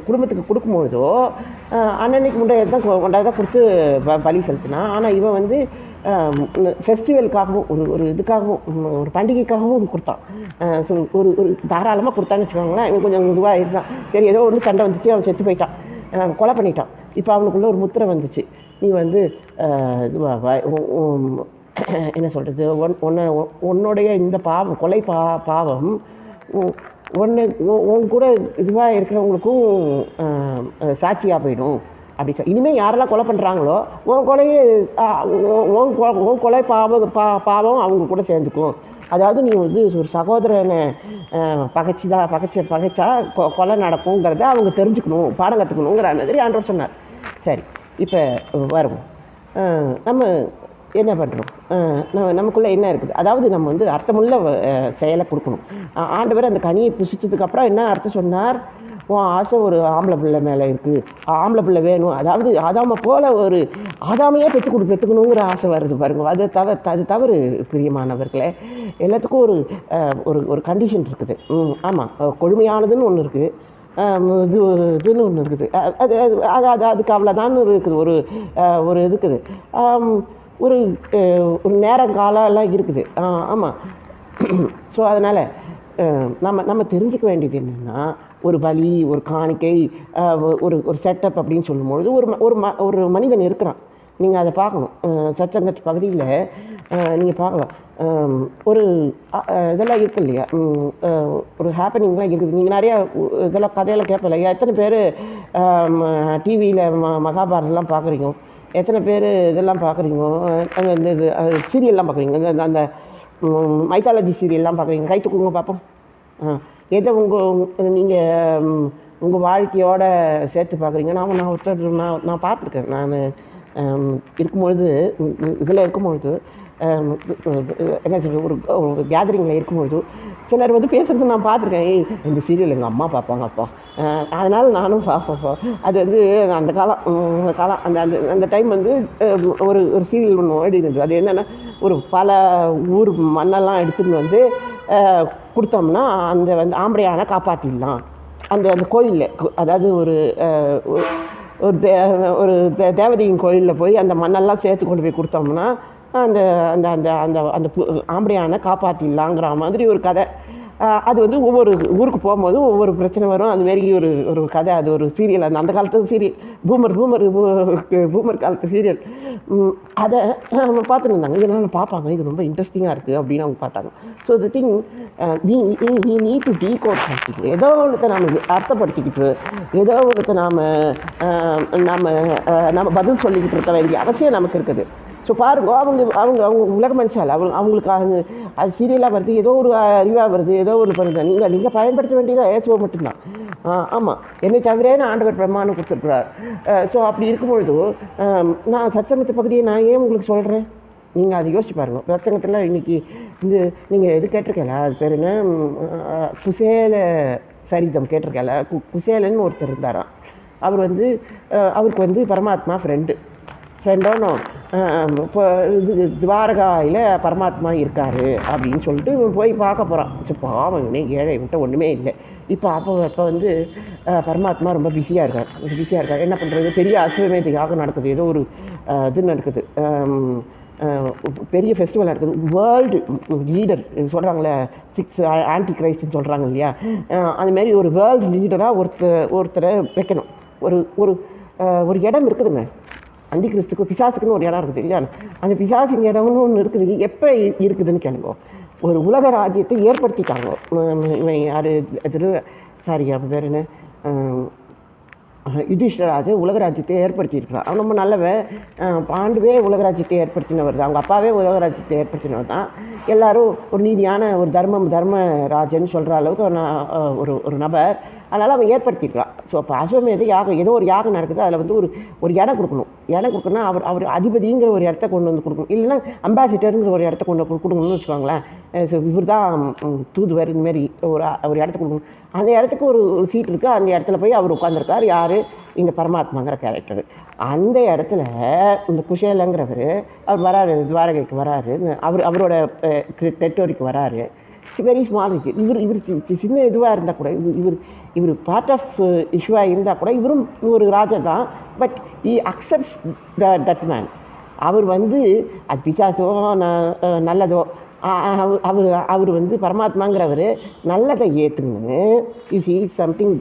குடும்பத்துக்கு கொடுக்கும்பொழுதோ அன்னன்னைக்கு கொண்டாதான் கொடுத்து பலி செலுத்தினான். ஆனால் இவன் வந்து ஃபெஸ்டிவலுக்காகவும் ஒரு இதுக்காகவும் ஒரு பண்டிகைக்காகவும் கொடுத்தான். ஸோ ஒரு தாராளமாக கொடுத்தான்னு வச்சுக்கோங்களேன். இவன் கொஞ்சம் இதுவாக இருந்தான். சரி, ஏதோ ஒன்று சண்டை வந்துச்சு, அவன் செத்து போயிட்டான், கொலை பண்ணிட்டான். இப்போ அவனுக்குள்ளே ஒரு முத்திரை வந்துச்சு. நீ வந்து என்ன சொல்கிறது, உன்னுடைய இந்த பாவம், கொலை பாவம் உன் கூட இதுவாக இருக்கிறவங்களுக்கும் சாட்சியாக போயிடும் அப்படி சொல்லி. இனிமேல் யாரெல்லாம் கொலை பண்ணுறாங்களோ உன் கொலை பாவம் அவங்க கூட சேர்ந்துக்கும். அதாவது நீ வந்து ஒரு சகோதரனை பகைச்சா கொலை நடக்குங்கிறத அவங்க தெரிஞ்சுக்கணும், பாடம் கற்றுக்கணுங்கிற மாதிரி ஆண்டவர் சொன்னார். சரி, இப்போ வருவோம். நம்ம என்ன பண்ணுறோம், நமக்குள்ளே என்ன இருக்குது? அதாவது நம்ம வந்து அர்த்தமுள்ள செயலை கொடுக்கணும். ஆண்டவர் அந்த கனியை புசிச்சதுக்கப்புறம் என்ன அர்த்தம் சொன்னார்? உன் ஆசை ஒரு ஆம்பளை பிள்ளை மேலே இருக்குது, ஆம்பளை பிள்ளை வேணும். அதாவது ஆதாமை போல் ஒரு ஆதாமையே பெற்றுக்கணுங்கிற ஆசை வருது பாருங்க. அது தவறு பிரியமானவர்களே. எல்லாத்துக்கும் ஒரு கண்டிஷன் இருக்குது. ஆமாம், கொழுமையானதுன்னு ஒன்று இருக்குது, இதுன்னு ஒன்று இருக்குது. அதுக்கு அவ்வளோதான் இருக்குது. ஒரு இருக்குது, ஒரு நேரங்காலம் இருக்குது. ஆமாம். ஸோ அதனால் நம்ம தெரிஞ்சுக்க வேண்டியது என்னென்னா, ஒரு பலி, ஒரு காணிக்கை, ஒரு செட்டப் அப்படின்னு சொல்லும்பொழுது ஒரு மனிதன் இருக்கிறான். நீங்கள் அதை பார்க்கணும். சச்சங்கட் பகுதியில் நீங்கள் பார்க்கலாம். ஒரு இதெல்லாம் இருக்குது இல்லையா, ஒரு ஹேப்பனிங்லாம் இருக்குது. நீங்கள் நிறையா இதெல்லாம் கதையெல்லாம் கேட்பல. எத்தனை பேர் டிவியில் மகாபாரதெல்லாம் பார்க்குறீங்க? எத்தனை பேர் இதெல்லாம் பார்க்குறீங்க? அந்த இது சீரியல்லாம் பார்க்குறீங்க? அந்த மைத்தாலஜி சீரியல்லாம் பார்க்குறீங்க? கை தூக்குங்க பார்ப்போம். எதை நீங்கள் உங்கள் வாழ்க்கையோட சேர்த்து பார்க்குறீங்க? நான் பார்த்துருக்கேன். நான் இருக்கும்பொழுது, இதில் இருக்கும்பொழுது, என்ன சொல்கிறது, ஒரு கேதரிங்கில் இருக்கும்பொழுது சிலர் வந்து பேசுகிறது நான் பார்த்துருக்கேன். இந்த சீரியல் எங்கள் அம்மா பார்ப்பாங்கப்பா, அதனால் நானும் பார்ப்பேன்ப்பா. அது வந்து அந்த காலம் அந்த டைம் வந்து ஒரு சீரியல் ஒன்று ஓடி இருந்தது. அது என்னென்னா, ஒரு பல ஊர் மண்ணெல்லாம் எடுத்துகிட்டு வந்து கொடுத்தோம்னா அந்த வந்து ஆம்படையான காப்பாற்றிடலாம். அந்த கோயிலில், அதாவது ஒரு தேவதையின் கோயிலில் போய் அந்த மண்ணெல்லாம் சேர்த்து கொண்டு போய் கொடுத்தோம்னா அந்த அந்த அந்த அந்த அந்த ஆம்படையான காப்பாற்றிடலாங்கிற மாதிரி ஒரு கதை. அது வந்து ஒவ்வொரு ஊருக்கு போகும்போதும் ஒவ்வொரு பிரச்சனை வரும். அது மாரி ஒரு கதை. அது ஒரு சீரியல், அந்த காலத்து சீரியல், பூமர் காலத்து சீரியல். அதை அவங்க பார்த்துட்டு இருந்தாங்க. இதனால் பார்ப்பாங்க, இது ரொம்ப இன்ட்ரெஸ்டிங்காக இருக்குது அப்படின்னு அவங்க பார்த்தாங்க. So the thing need to decode பண்ணிக்கிட்டு, ஏதோ ஒன்றத்தை நம்ம அர்த்தப்படுத்திக்கிட்டு, ஏதோ ஒன்றத்தை நம்ம பதில் சொல்லிக்கிட்டு இருக்க வேண்டிய அவசியம் நமக்கு இருக்குது. ஸோ பாருங்க, அவங்க உலக மனுஷால் அவங்களுக்கு அது சீரியலாக வருது, ஏதோ ஒரு அறிவாக வருது, ஏதோ ஒரு பண்ணுது. நீங்கள் பயன்படுத்த வேண்டியதாக ஏசுவ மட்டும்தான். ஆமாம், என்னை தவிர ஆண்டவர் பிரமாணம் கொடுத்துருக்குறார். ஸோ அப்படி இருக்கும்பொழுது நான் சச்சங்கத்து பகுதியை நான் ஏன் உங்களுக்கு சொல்கிறேன்? நீங்கள் அதை யோசிச்சு பாருங்கள். பிரசங்கத்தில் இன்றைக்கி நீங்கள் எது கேட்டிருக்கல, அது பேர் என்ன, குசேல சரிதம் கேட்டிருக்கல. குசேலன்னு ஒருத்தர் இருந்தாராம். அவர் அவருக்கு பரமாத்மா ஃப்ரெண்டோனோ இப்போ துவாரகாயில் பரமாத்மா இருக்கார் அப்படின்னு சொல்லிட்டு போய் பார்க்க போகிறான். சரி, பாவம் ஏழை விட்ட ஒன்றுமே இல்லை. இப்போ பரமாத்மா ரொம்ப பிஸியாக இருக்கார். என்ன பண்ணுறது, பெரிய அஸ்வமேத யாகம் நடக்குது, ஏதோ ஒரு இது நடக்குது, பெரிய ஃபெஸ்டிவல் நடக்குது. வேர்ல்டு லீடர் சொல்கிறாங்களே, 6 ஆன்டி கிரைஸ்ட்னு சொல்கிறாங்க இல்லையா, அதுமாரி ஒரு வேர்ல்டு லீடராக ஒருத்தரை வைக்கணும். ஒரு இடம் இருக்குதுங்க, அந்தி கிறிஸ்துக்கு பிசாசுக்குன்னு ஒரு இடம் இருக்குது இல்லையா, அந்த பிசாசின் இடம்னு ஒன்று இருக்குது. எப்போ இருக்குதுன்னு கேளுங்க. ஒரு உலக ராஜ்யத்தை ஏற்படுத்திட்டாங்க. யார் அப்போ பேர் என்ன, யுதிஷ்டராஜ் உலகராஜ்யத்தை ஏற்படுத்தியிருக்கிறான். அவன் ரொம்ப நல்லவன். பாண்டுவே உலகராஜ்யத்தை ஏற்படுத்தினவர் தான், அவங்க அப்பாவே உலகராஜ்யத்தை ஏற்படுத்தினவர் தான். எல்லோரும் ஒரு நீதியான ஒரு தர்மராஜன்னு சொல்கிற அளவுக்கு ஒரு நபர். அதனால் அவன் ஏற்படுத்தியிருக்கலாம். ஸோ அப்போ அஸ்வமேத யாகம், ஏதோ ஒரு யாகம் நடக்குது, அதில் ஒரு இடம் கொடுக்கணும்னா அவர் அதிபதிங்கிற ஒரு இடத்த கொண்டு வந்து கொடுக்கணும், இல்லைன்னா அம்பாசிடருங்கிற ஒரு இடத்த கொண்டு கொடுக்கணும்னு வச்சுக்கோங்களேன். ஸோ இவர் தான் தூதுவர், இந்தமாரி ஒரு இடத்த கொடுக்கணும். அந்த இடத்துக்கு ஒரு சீட் இருக்குது. அந்த இடத்துல போய் அவர் உட்காந்துருக்கார். யார், இந்த பரமாத்மாங்கிற கேரக்டர். அந்த இடத்துல இந்த குஷேலங்கிறவர் அவர் வராரு, துவாரகைக்கு வராரு, அவரோட டெரிட்டரிக்கு வராரு. வெரி ஸ்மால் இருக்கு. இவர் சின்ன இதுவாக இருந்தால் கூட, இவர் பார்ட் ஆஃப் இஷ்யூவாக இருந்தால் கூட, இவரும் ஒரு ராஜா தான். But he accepts that man. அவர் அது பிசாசோ நல்லதோ, அவர் பரமாத்மாங்கிறவர் நல்லதை ஏற்றுங்கன்னு, you see something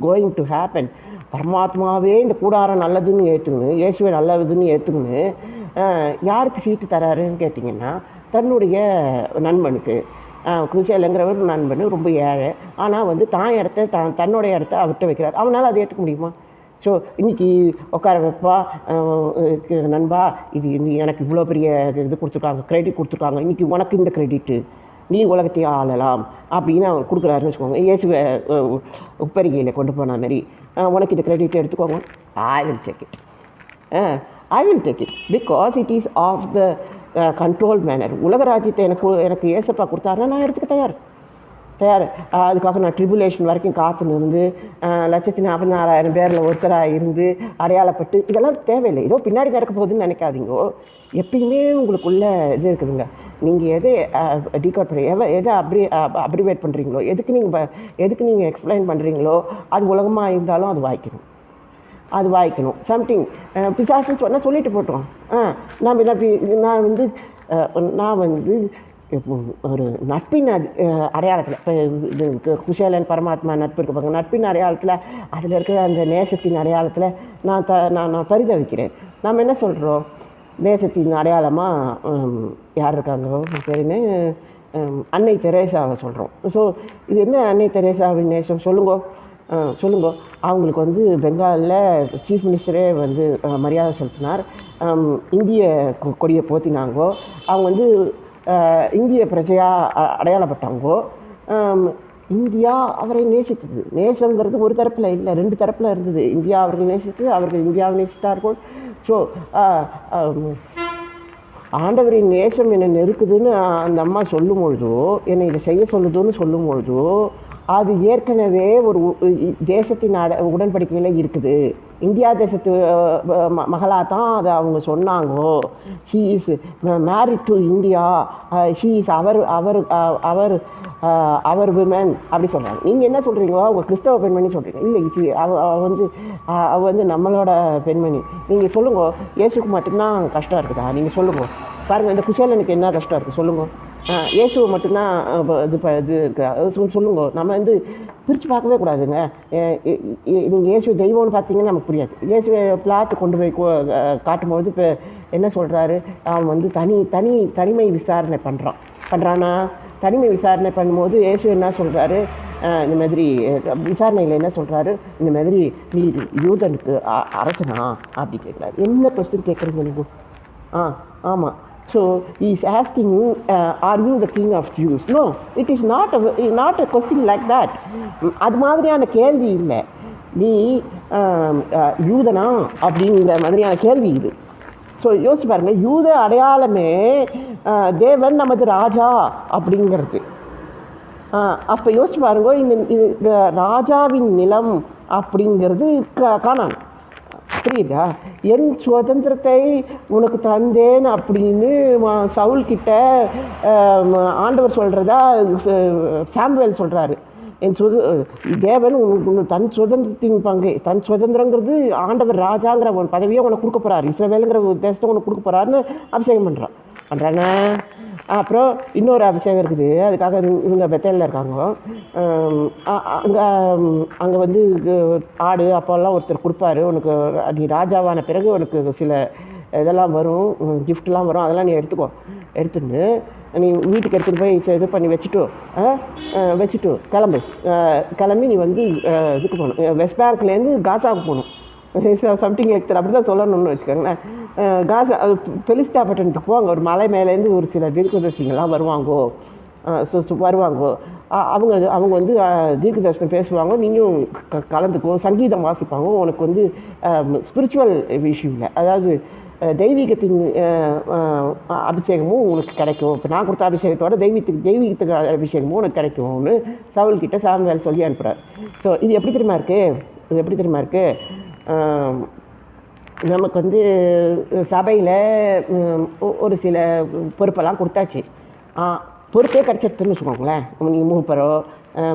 going to happen. பரமாத்மாவே இந்த கூடாரம் நல்லதுன்னு ஏற்றுங்க, இயேசுவை நல்லதுன்னு ஏற்றுங்கன்னு யாருக்கு சீட்டு தராருன்னு கேட்டிங்கன்னா, தன்னுடைய நண்பனுக்கு. குசேலங்கிறவர் நண்பன் ரொம்ப ஏழை, ஆனால் தன்னுடைய இடத்த அவர்கிட்ட வைக்கிறார். அவனால் அதை ஏற்றுக்க முடியுமா? ஸோ இன்றைக்கி உட்கார வைப்பா, நண்பா இது எனக்கு இவ்வளோ பெரிய இது கொடுத்துருக்காங்க, கிரெடிட் கொடுத்துருக்காங்க, இன்றைக்கி உனக்கு இந்த கிரெடிட்டு, நீ உலகத்தையே ஆளலாம் அப்படின்னு அவன் கொடுக்குறாருன்னு வச்சுக்கோங்க. இயேசுவை உப்பரிகையில் கொண்டு போன மாதிரி, உனக்கு இந்த கிரெடிட் எடுத்துக்கோங்க, I will take it because it is of the control manner. உலக ராஜ்யத்தை எனக்கு ஏசப்பா கொடுத்தாருன்னா நான் எடுத்துக்க தயார். அதுக்காக நான் ட்ரிபுலேஷன் வரைக்கும் காத்துன்னு 1,44,000 பேரில் ஒருத்தராக இருந்து அடையாளப்பட்டு இதெல்லாம் தேவையில்லை. ஏதோ பின்னாடி நடக்க போகுதுன்னு நினைக்காதீங்கோ. எப்பயுமே உங்களுக்குள்ள இது இருக்குதுங்க. நீங்கள் எதை டீகோட் பண்ணி எதை அப்ரிவேட் பண்ணுறீங்களோ, எதுக்கு நீங்கள் எக்ஸ்பிளைன் பண்ணுறீங்களோ, அது உலகமாக இருந்தாலும் அது வாய்க்கணும். சம்திங் பிசாசுன்னு சொன்னால் சொல்லிட்டு போட்டோம். நான் ஒரு நட்பின் அடையாளத்தில், இப்போ இது குஷேலன் பரமாத்மா நட்பு இருக்க பாருங்க, நட்பின் அடையாளத்தில், அதில் இருக்கிற அந்த நேசத்தின் அடையாளத்தில் நான் பரிதவிக்கிறேன். நாம் என்ன சொல்கிறோம், நேசத்தின் அடையாளமாக யார் இருக்காங்க பேருன்னு அன்னை தெரேசாவை சொல்கிறோம். ஸோ இது என்ன அன்னை தெரேசாவின் நேசம் சொல்லுங்க. அவங்களுக்கு பெங்காலில் சீஃப் மினிஸ்டரே மரியாதை செலுத்தினார். இந்திய கொடியை போத்தினாங்கோ. அவங்க இந்திய பிரஜையாக அடையாளப்பட்டாங்கோ. இந்தியா அவரை நேசித்தது. நேசங்கிறது ஒரு தரப்பில் இல்லை, 2 தரப்பில் இருந்தது. இந்தியா அவர்கள் நேசித்து, அவர்கள் இந்தியாவை நேசித்தார்கள். ஸோ ஆண்டவரின் நேசம் என்னை நெருக்குதுன்னு அந்த அம்மா சொல்லும் பொழுதோ, என்னை இதை செய்ய சொல்லுதுன்னு சொல்லும் பொழுதோ, அது ஏற்கனவே ஒரு தேசத்தின் உடன்படிக்கையில் இருக்குது. இந்தியா தேசத்து மகளாக தான் அதை அவங்க சொன்னாங்கோ. She is married to India, she is our women அப்படி சொல்கிறாங்க. நீங்கள் என்ன சொல்கிறீங்களோ, அவங்க கிறிஸ்தவ பெண்மணி சொல்கிறீங்க. இல்லை, அவ நம்மளோட பெண்மணி. நீங்கள் சொல்லுங்க, இயேசுக்கு மட்டும்தான் கஷ்டம் இருக்குதா? நீங்கள் சொல்லுங்க. பாருங்கள், இந்த குசேலனுக்கு என்ன கஷ்டம் இருக்குது சொல்லுங்க. இயேசுவை மட்டும்தான் இது இருக்குது சொல்லுங்க. நம்ம பிரித்து பார்க்கவே கூடாதுங்க. நீங்கள் இயேசு தெய்வம்னு பார்த்தீங்கன்னா நமக்கு புரியாது. இயேசுவை பிளாத்து கொண்டு போய் காட்டும்போது இப்போ என்ன சொல்கிறாரு, அவன் தனிமை விசாரணை பண்ணுறானா? தனிமை விசாரணை பண்ணும்போது இயேசு என்ன சொல்கிறாரு, இந்த மாதிரி விசாரணையில் என்ன சொல்கிறாரு, இந்த மாதிரி நீ யூதனுக்கு அரசனா அப்படி கேட்குறாரு. என்ன கொஸ்டின் கேட்குறீங்க நீங்கள்? ஆமாம். So he is asking, are you the king of Jews? No, it is not a question like that. அது மாதிரியான கேள்வி இல்லை. நீ யூதனா அப்படிங்கிற மாதிரியான கேள்வி இது. ஸோ யோசிச்சு பாருங்க, யூத அடையாளமே தேவன் நமது ராஜா அப்படிங்கிறது. அப்போ யோசிச்சு பாருங்க, இந்த ராஜாவின் நிலம் அப்படிங்கிறது கானான். புரியுதா? என் சுதந்திரத்தை உனக்கு தந்தேன் அப்படின்னு சவுல் கிட்ட ஆண்டவர் சொல்கிறதா சாமுவேல் சொல்கிறாரு. தேவன் தன் சுதந்திரத்தின் பங்கு, தன் சுதந்திரங்கிறது ஆண்டவர் ராஜாங்கிற ஒரு பதவியை உனக்கு கொடுக்க போகிறார், இஸ்ரவேலுங்கிற ஒரு தேசத்தை உனக்கு கொடுக்க போகிறாருன்னு அபிஷேகம் பண்ணுறானே. அப்புறம் இன்னொரு அபிஷேகம் இருக்குது, அதுக்காக இவங்க பெத்தேலில் இருக்காங்க. அங்கே வந்து ஆடு அப்போல்லாம் ஒருத்தர் கொடுப்பாரு, உனக்கு நீ ராஜாவான பிறகு உனக்கு சில இதெல்லாம் வரும், கிஃப்ட்லாம் வரும், அதெல்லாம் நீ எடுத்துட்டு நீ வீட்டுக்கு எடுத்துகிட்டு போய் இது பண்ணி வச்சுட்டு கிளம்பி நீ வந்து இதுக்கு போகணும், வெஸ்ட் பேங்க்லேருந்து காசாவுக்கு போகணும், சம்திங் லைக் அப்படி தான் சொல்லணும்னு வச்சுக்கோங்களேன். காசா பெலிஸ்தா பட்டணத்துக்கு போவாங்க, ஒரு மலை மேலேருந்து ஒரு சில தீர்க்கதரிசிங்கெல்லாம் வருவாங்கோ. அவங்க வந்து தீர்க்கதரிசனம் பேசுவாங்க, நீங்களும் கலந்துக்கோ, சங்கீதம் வாசிப்பாங்க. உனக்கு வந்து ஸ்பிரிச்சுவல் விஷயமில்லை, அதாவது தெய்வீகத்தின் அபிஷேகமும் உங்களுக்கு கிடைக்கும். இப்போ நான் கொடுத்த அபிஷேகத்தோட தெய்வீகத்துக்கு அபிஷேகமும் உனக்கு கிடைக்கும்னு சவுல்கிட்ட சாமுவேல் சொல்லி அனுப்புகிறார். ஸோ இது எப்படி தெரியுமா இருக்குது, நமக்கு வந்து சபையில் ஒரு சில பொறுப்பெல்லாம் கொடுத்தாச்சு, பொறுப்பே கிடச்சிருதுன்னு வச்சுக்கோங்களேன். நீங்கள் மூப்பரோ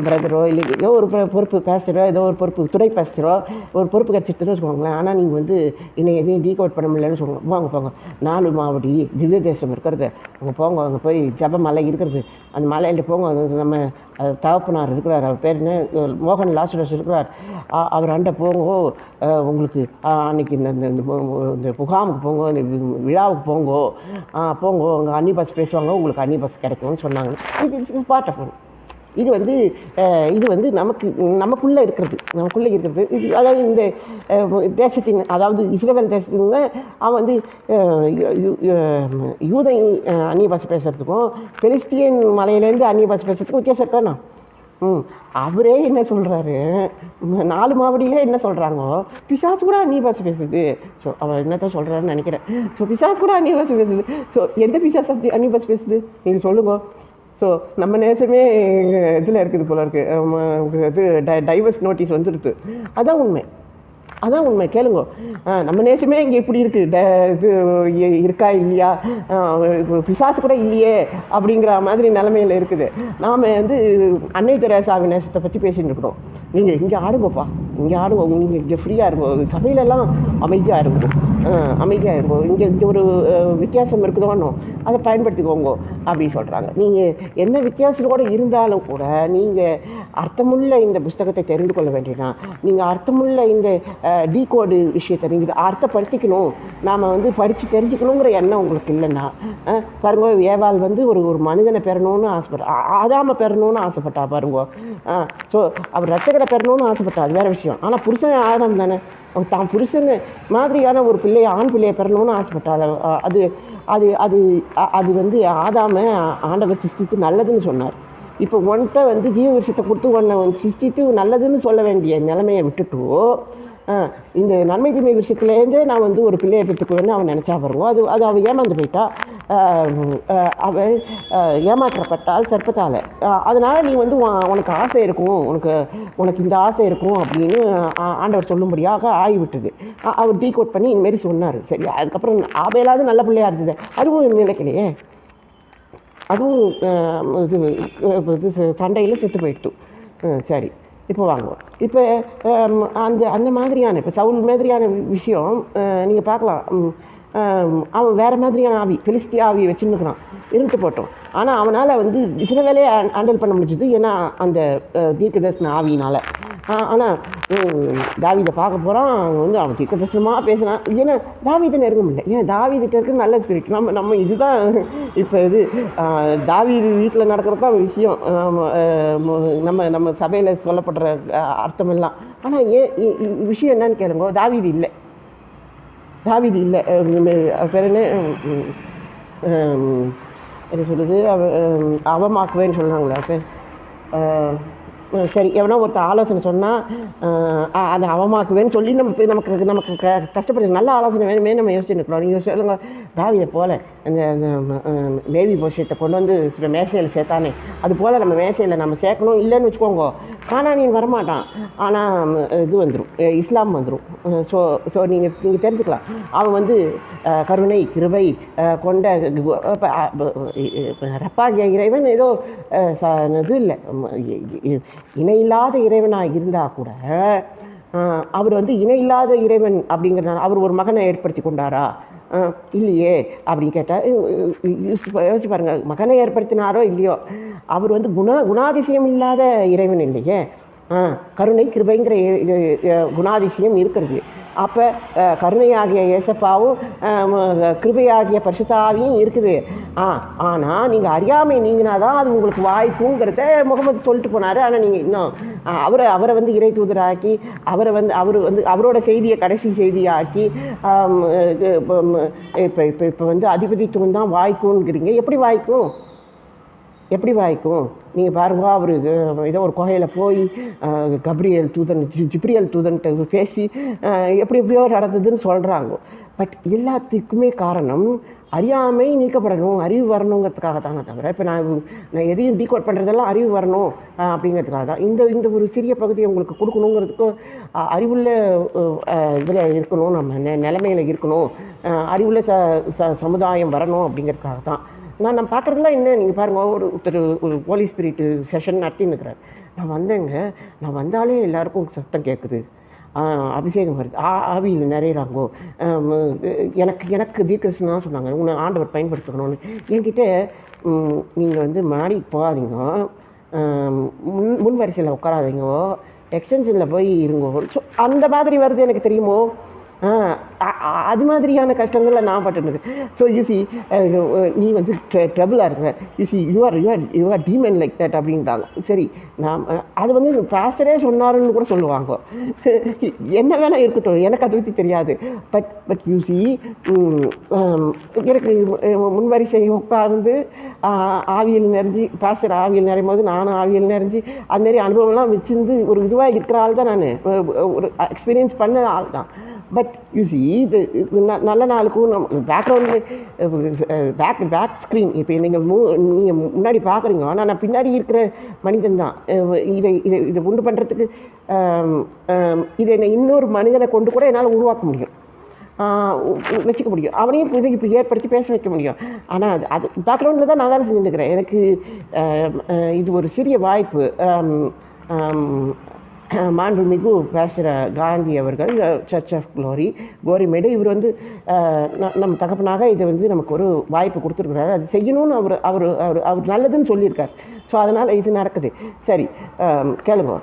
பிரதரோ இல்லை ஏதோ ஒரு பொறுப்பு பேஸ்டரோ, ஏதோ ஒரு பொறுப்பு துணை பேஸ்டரோ ஒரு பொறுப்பு கிடச்சிருதுன்னு வச்சுக்கோங்களேன். ஆனால் நீங்கள் வந்து இன்னும் எதையும் டீகோட் பண்ண முடியலன்னு சொல்லுவாங்க. போங்க 4 மாவடி திவ்ய தேசம் இருக்கிறது, அங்கே போங்க, அங்கே போய் ஜப மலை இருக்கிறது, அந்த மலையில் போங்க. நம்ம தகப்பனார் இருக்கிறார், அவர் பேர் என்ன, மோகன் லாசரஸ் இருக்கிறார், அவர் அண்டை போங்க, உங்களுக்கு அன்றைக்கி இந்த முகாமுக்கு போங்க, இந்த விழாவுக்கு போங்கோ, அங்கே அன்னி பஸ் பேசுவாங்க, உங்களுக்கு அன்னி பஸ் கிடைக்கும்னு சொன்னாங்க. இது பார்ட் ஆஃப் இது வந்து நமக்குள்ளே இருக்கிறது. இது அதாவது இந்த தேசத்தின், அதாவது இஸ்ரவேல் தேசத்தின் அவன் வந்து யூத அந்நிய பாஷை பேசுகிறதுக்கும் பெலிஸ்தியன் மலையிலேருந்து அந்நிய பாஷை பேசுகிறதுக்கும் வித்தியாசம் இருக்காண்ணா. அவரே என்ன சொல்கிறாரு, 4 மாவடியிலே என்ன சொல்கிறாங்கோ, பிசாசு கூட அந்நிய பாஷை பேசுது. ஸோ அவர் என்னத்தான் சொல்கிறாருன்னு நினைக்கிறேன். ஸோ பிசாசு கூட அந்நிய பாஷை பேசுது. ஸோ எந்த பிசாசு அந்நிய பாஷை பேசுது நீங்கள் சொல்லுங்க. ஸோ நம்ம நேசமே இதில் இருக்குது போல இருக்குது, இது டைவர்ஸ் நோட்டீஸ் வந்துடுது. அதான் உண்மை கேளுங்க. நம்ம நேசமே இங்கே இப்படி இருக்குது, இது இருக்கா இல்லையா, பிசாசு கூட இல்லையே அப்படிங்கிற மாதிரி நிலைமையில் இருக்குது. நாம் வந்து அன்னை தெரேசாவின் நேசத்தை பற்றி பேசிகிட்டு இருக்கிறோம். நீங்கள் இங்கே ஆடுங்கப்பா, இங்கே ஆடுங்க, நீங்கள் இங்கே ஃப்ரீயாக இருக்கும், சபையிலெல்லாம் அமைதியாக இருக்கும், இங்கே ஒரு வித்தியாசம் இருக்குதோன்னு அதை பயன்படுத்திக்கோங்க அப்படின்னு சொல்கிறாங்க. நீங்கள் என்ன வித்தியாசத்தோடு இருந்தாலும் கூட நீங்கள் அர்த்தமுள்ள இந்த புஸ்தகத்தை தெரிந்து கொள்ள வேண்டியனா, நீங்கள் அர்த்தமுள்ள இந்த டீகோடு விஷயத்தை நீங்கள் அர்த்தப்படுத்திக்கணும், நாம் வந்து படித்து தெரிஞ்சுக்கணுங்கிற எண்ணம் உங்களுக்கு இல்லைன்னா பாருங்க. ஏவாள் வந்து ஒரு மனிதனை பெறணும்னு ஆசைப்பட்டா, ஆதாமை பெறணும்னு ஆசைப்பட்டா பாருங்க. ஸோ அவர் ரட்சகரை பெறணும்னு ஆசைப்பட்டா, அது வேறு விஷயம். ஆனால் புருஷன் ஆதாம் தானே, தான் புருஷன் மாதிரியான ஒரு பிள்ளையை, ஆண் பிள்ளையை பெறணும்னு ஆசைப்பட்டாள். அது அது அது அது வந்து ஆதாமை ஆண்டவர் சிருஷ்டித்து நல்லதுன்னு சொன்னார். இப்போ ஒன்ட்ட வந்து ஜீவ விஷயத்தை கொடுத்து ஒன்றை சிருஷ்டித்து நல்லதுன்னு சொல்ல வேண்டிய நிலைமையை விட்டுட்டு இந்த நன்மை தீமை விஷயத்துலேருந்தே நான் வந்து ஒரு பிள்ளையை பெற்றுக்குவேன்னு அவன் நினச்சா பாருங்க. அது அவள் ஏமாந்து போயிட்டா, அவள் ஏமாற்றப்பட்டால் சர்ப்பத்தால். அதனால் நீ வந்து உனக்கு ஆசை இருக்கும், உனக்கு இந்த ஆசை இருக்கும் அப்படின்னு ஆண்டவர் சொல்லும்படியாக ஆகிவிட்டது. அவர் டீகோட் பண்ணி இந்தமாரி சொன்னார். சரி, அதுக்கப்புறம் ஆபேலாவது நல்ல பிள்ளையாக இருந்தது, அதுவும் நினைக்கலையே, அதுவும் இது சண்டையில் செத்து போயிடுத்து. சரி, இப்போ வாங்குவோம். இப்போ அந்த மாதிரியான இப்போ சவுல் மாதிரியான விஷயம் நீங்கள் பார்க்கலாம். அவன் வேறு மாதிரியான ஆவி, பெலிஸ்திய ஆவியை வச்சுன்னுக்கிறான், இருந்துட்டு போட்டோம். ஆனால் அவனால் வந்து இஸ்ரவேலே ஹேண்டில் பண்ண முடிஞ்சது, ஏன்னா அந்த தீர்க்கதரிசன ஆவியினால். ஆனால் தாவீதை பார்க்க போகிறான், வந்து அவன் தீர்க்கதரிசனமாக பேசுகிறான். ஏன்னா தாவீதை நெருங்க முடியல, ஏன்னா தாவீதுகிட்ட இருக்கு நல்ல ஸ்பிரிட். நம்ம இதுதான் இப்போ இது தாவீது வீட்டில் நடக்கிறது தான் விஷயம், நம்ம சபையில் சொல்லப்படுற அர்த்தமெல்லாம். ஆனால் விஷயம் என்னன்னு கேளுங்க, தாவீது இல்லை. பேர் என்ன சொல்லுது, அவமாக்குவேன்னு சொல்கிறாங்களே, சரி எவனோ ஒருத்தர் ஆலோசனை சொன்னால் அதை அவமாக்குவேன்னு சொல்லி நமக்கு நமக்கு கஷ்டப்படுது. நல்ல ஆலோசனை வேணுமே நம்ம யோசிச்சுட்டு இருக்கிறோம். நீங்கள் சொல்லுங்க, தாவீதை போல் அந்த லேவி போஷத்தை கொண்டு வந்து மேசையில் சேர்த்தானே, அது போல் நம்ம மேசையில் நம்ம சேர்க்கணும். இல்லைன்னு வச்சுக்கோங்க, கானானியன் வரமாட்டான், ஆனால் இது வந்துடும், இஸ்லாம் வந்துடும். ஸோ நீங்கள் தெரிஞ்சுக்கலாம், அவன் வந்து கருணை கிருபை கொண்ட ரப்பாகிய இறைவன் ஏதோ இது இல்லை, இணையில்லாத இறைவனாக இருந்தால் கூட அவர் வந்து இணையில்லாத இறைவன் அப்படிங்கிறனால அவர் ஒரு மகனை ஏற்படுத்தி கொண்டாரா? இல்லையே. அப்படின்னு கேட்டால் யோசிச்சு பாருங்கள், மகனை ஏற்படுத்தினாரோ இல்லையோ, அவர் வந்து குணாதிசயம் இல்லாத இறைவன் இல்லையே. கருணை கிருபைங்கிற குணாதிசயம் இருக்கிறது. அப்போ கருணையாகிய ஏசப்பாவும் கிருபையாகிய பரிசுத்தாவியும் இருக்குது. ஆனால் நீங்கள் அறியாமை நீங்கினாதான் அது உங்களுக்கு வாய்ப்புங்கிறத முகமது சொல்லிட்டு போனார். ஆனால் நீங்கள் இன்னும் அவரை வந்து இறை தூதராக்கி அவர் வந்து அவரோட செய்தியை கடைசி செய்தியாக்கி இப்போ வந்து அதிபதித்துவம் தான் வாய்க்குங்கிறீங்க. எப்படி வாய்க்கும்? நீங்கள் பாருங்க, அவர் ஏதோ ஒரு குகையில் போய் ஜிப்ரியல் தூதன்ட்டு பேசி எப்படியோ நடந்ததுன்னு சொல்கிறாங்க. பட் எல்லாத்துக்குமே காரணம் அறியாமை நீக்கப்படணும், அறிவு வரணுங்கிறதுக்காக தானே தவிர, இப்போ நான் எதையும் டீகோட் பண்ணுறதெல்லாம் அறிவு வரணும் அப்படிங்கிறதுக்காக தான் இந்த ஒரு சிறிய பகுதியை உங்களுக்கு கொடுக்கணுங்கிறதுக்கு அறிவுள்ள இதில் இருக்கணும், நம்ம நிலைமையில் இருக்கணும், அறிவுள்ள சமுதாயம் வரணும் அப்படிங்கிறதுக்காக தான். நான் பார்க்குறதுலாம் என்ன, நீங்கள் பாருங்கள், ஒரு ஹோலி ஸ்பிரிட் செஷன் நடத்தின்னு இருக்கிறார். நான் வந்தாலே எல்லாருக்கும் சத்தம் கேட்குது, அபிஷேகம் வருது, ஆவியில் நிறையிறாங்கோ, எனக்கு தீர்க்கதரிசனம் தான் சொன்னாங்க, உன்னை ஆண்டவர் பயன்படுத்தணும்னு. என்கிட்ட நீங்கள் வந்து மாடி போகாதீங்க, முன் வரிசையில் உட்காராதீங்க, எக்ஸ்டென்ஷனில் போய் இருங்கோ. ஸோ அந்த மாதிரி வருது எனக்கு தெரியுமோ. அது மாதிரியான கஷ்டங்களில் நான் பட்டுருக்கு. ஸோ யூசி நீ வந்து ட்ரபிளாக இருக்கிற, you see you're demon like that அப்படின்ட்டாங்க. சரி, நான் அது வந்து பாஸ்டரே சொன்னாருன்னு கூட சொல்லுவாங்க. என்ன வேணால் இருக்கட்டும், எனக்கு அதை பற்றி தெரியாது. பட் யூசி எனக்கு முன்வரிசை உட்கார்ந்து ஆவியல் நிறைஞ்சி, பாஸ்டர் ஆவியல் நிறையும் போது நானும் ஆவியல் நிறைஞ்சி அதுமாரி அனுபவம்லாம் வச்சுருந்து ஒரு இதுவாக இருக்கிற ஆள் தான், நான் ஒரு எக்ஸ்பீரியன்ஸ் பண்ண ஆள் தான். பட் யூசி இது நல்ல நாளுக்கும் நம்ம பேக் ஸ்க்ரீன், இப்போ நீங்கள் முன்னாடி பார்க்குறீங்க, ஆனால் நான் பின்னாடி இருக்கிற மனிதன் தான். இதை உண்டு பண்ணுறதுக்கு இதை இன்னொரு மனிதனை கொண்டு கூட என்னால் உருவாக்க முடியும், வச்சுக்க முடியும், அவனையும் இப்போ ஏற்படுத்தி பேச வைக்க முடியும். ஆனால் அது பேக்ரவுண்டில் தான் நான் வேலை செஞ்சுருக்கிறேன். எனக்கு இது ஒரு சிறிய வாய்ப்பு. மாண்புமிகு பாஸ்டர் காந்தி அவர்கள், சர்ச் ஆஃப் க்ளோரி கோரிமேடு, இவர் வந்து நம்ம தகப்பனாக இதை வந்து நமக்கு ஒரு வாய்ப்பு கொடுத்துருக்குறாரு. அது செய்யணும்னு அவர் நல்லதுன்னு சொல்லியிருக்கார். ஸோ அதனால் இது நடக்குது. சரி, கேளுங்க,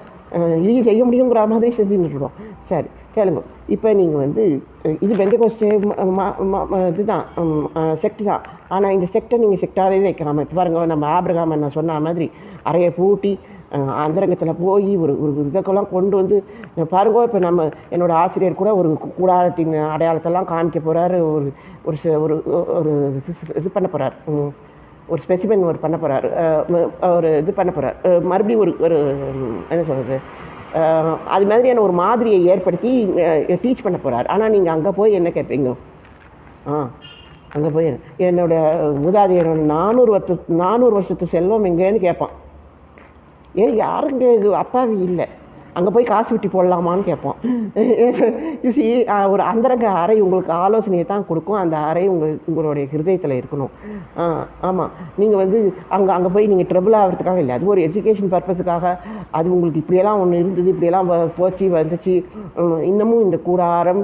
இது செய்ய முடியுங்கிற மாதிரி செஞ்சுருக்கோம். சரி கேளுங்க, இப்போ நீங்கள் வந்து இது பெந்தகோஸ்தே இதுதான், செக்ட் தான். ஆனால் இந்த செக்டை நீங்கள் செக்டாகவே வைக்காமல், இப்போ பாருங்கள், நம்ம ஆபிரகாம் நான் சொன்ன மாதிரி அறையை பூட்டி அந்தரங்கத்தில் போய் ஒரு இதற்கெல்லாம் கொண்டு வந்து பாருங்க. இப்போ என்னோடய ஆசிரியர் கூட ஒரு கூடாரத்தின் அடையாளத்தெல்லாம் காமிக்க போகிறாரு, ஒரு இது பண்ண போகிறார், ஒரு ஸ்பெசிமென் பண்ண போகிறார், ஒரு இது பண்ண போகிறார், மறுபடியும் ஒரு என்ன சொல்கிறது, அது மாதிரியான ஒரு மாதிரியை ஏற்படுத்தி டீச் பண்ண போகிறார். ஆனால் நீங்கள் அங்கே போய் என்ன கேட்பீங்க? அங்கே போய் என்னோடய மூதாதையரோட 400 வருஷத்து செல்வம் எங்கேன்னு கேட்பான். யாருங்க அப்பாவி இல்லை, அங்கே போய் காசு விட்டு போடலாமான்னு கேட்போம். யூசி ஒரு அந்தரங்க அறை உங்களுக்கு ஆலோசனையை தான் கொடுக்கும். அந்த அறை உங்களுடைய ஹிருதயத்தில் இருக்கணும். ஆமாம், நீங்கள் வந்து அங்கே போய் நீங்கள் ட்ரபிள் ஆகிறதுக்காக இல்லை, அது ஒரு எஜுகேஷன் பர்பஸுக்காக. அது உங்களுக்கு இப்படியெல்லாம் ஒன்று இருந்தது, இப்படியெல்லாம் போச்சு வந்துச்சு, இன்னமும் இந்த கூடாரம்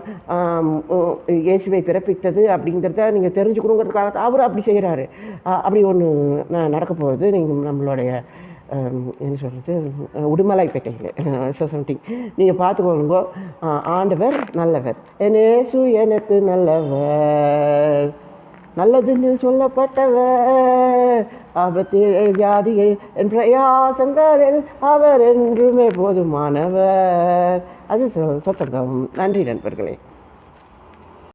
இயேசுவை பிறப்பித்தது அப்படிங்கிறத நீங்கள் தெரிஞ்சுக்கணுங்கிறதுக்காக அவர் அப்படி செய்கிறாரு. அப்படி ஒன்று நடக்க போகிறது. நீங்கள் நம்மளுடைய என்ன சொல்கிறது, உடுமலைப்பேட்டையில் சொசைட்டி நீங்கள் பார்த்துக்கோங்க. ஆண்டவர் நல்லவர், எனேசு எனக்கு நல்லவர், நல்லதுன்னு சொல்லப்பட்டவர், ஆபத்தில் ஜாதியை என் பிரயாசங்களில் அவர் என்றுமே போதுமானவர். அது சத்தங்கம். நன்றி நண்பர்களே.